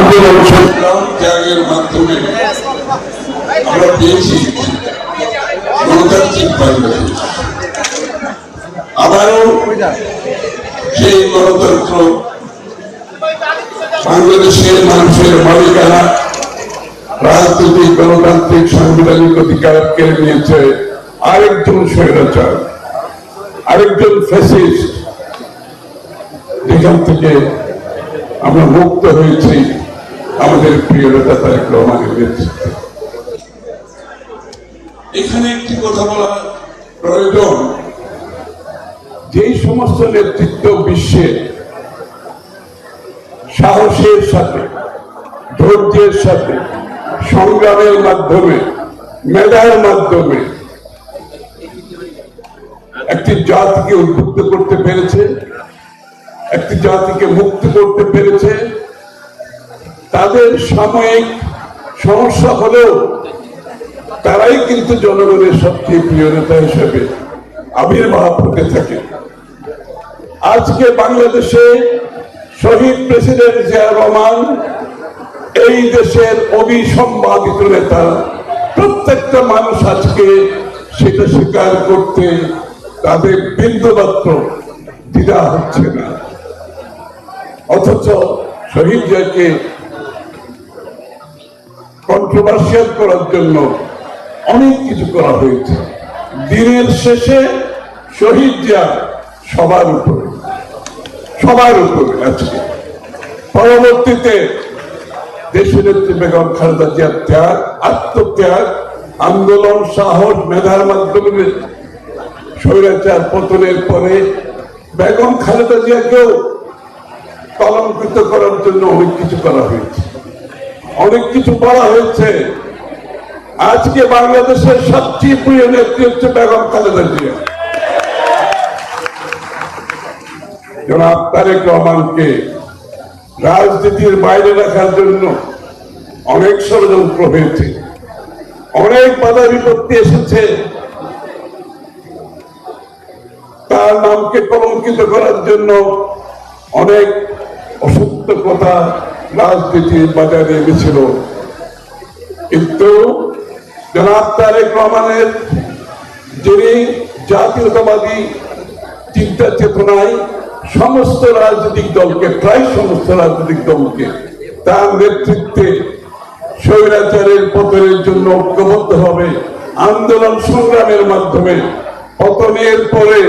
আন্দোলন সংগ্রাম ত্যাগের মাধ্যমে আমরা পেয়েছি গণতান্ত্রিক বাংলাদেশ। আবারও সেই গণতন্ত্র বাংলাদেশের মানুষের মালিকানা রাজনৈতিক গণতান্ত্রিক সাংবিধানিক অধিকার কেড়ে নিয়েছে আরেকজন স্বৈরাচার, আরেকজন ফ্যাসিস্ট। যেখান থেকে আমরা মুক্ত হয়েছি আমাদের প্রিয় নেতা তারেক রহমানের নেতৃত্বে। এখানে একটি কথা বলা প্রয়োজন, যেই সমস্ত নেতৃত্ব বিশ্বে সাহসের সাথে, ধৈর্যের সাথে, সংগ্রামের মাধ্যমে, মেধার মাধ্যমে একটি জাতিকে উদ্বুদ্ধ করতে পেরেছে, একটি জাতিকে মুক্ত করতে পেরেছে, তাদের সাময়িক সমস্যা হলেও তারাই কিন্তু জনগণের সবচেয়ে প্রিয় নেতা হিসেবে আবির্ভাব হতে থাকে। আজকে বাংলাদেশে শহীদ প্রেসিডেন্ট জিয়া রহমান এই দেশের অবিসম্বাদিত নেতা। প্রত্যেকটা মানুষ আজকে সেটা স্বীকার করতে তাদের বিন্দুমাত্র দ্বিধা হচ্ছে না। অথচ শহীদ জিয়াকে কন্ট্রোভার্সিয়াল করার জন্য অনেক কিছু করা হয়েছে। দিনের শেষে শহীদ জিয়া সবার উপরে আজকে। পরবর্তীতে দেশনেত্রী বেগম খালেদা জিয়ার ত্যাগ, আত্মত্যাগ, আন্দোলন, সাহস, মেধার মাধ্যমে স্বৈরাচার পতনের পরে বেগম খালেদা জিয়াকেও কলঙ্কিত করার জন্য অনেক কিছু করা হয়েছে, অনেক কিছু বলা হয়েছে। আজকে বাংলাদেশের সবচেয়ে প্রিয় নেত্রী হচ্ছে বেগম খালেদা জিয়া। জনাব তারেক রহমানকে রাজনীতির বাইরে রাখার জন্য অনেক ষড়যন্ত্র হয়েছে, অনেক বাধা বিপত্তি এসেছে। তার নামকে কলঙ্কিত করার জন্য অনেক অসত্য কথা রাজনীতির বাজারে এনেছিল। কিন্তু জনাব তারেক রহমানের যিনি জাতীয়তাবাদী চিন্তা চেতনায় সমস্ত রাজনৈতিক দলকে, প্রায় সমস্ত রাজনৈতিক দলকে তার নেতৃত্বে স্বৈরাচারের পতনের জন্য ঐক্যবদ্ধ হবে আন্দোলন সংগ্রামের মাধ্যমে পতনের পরে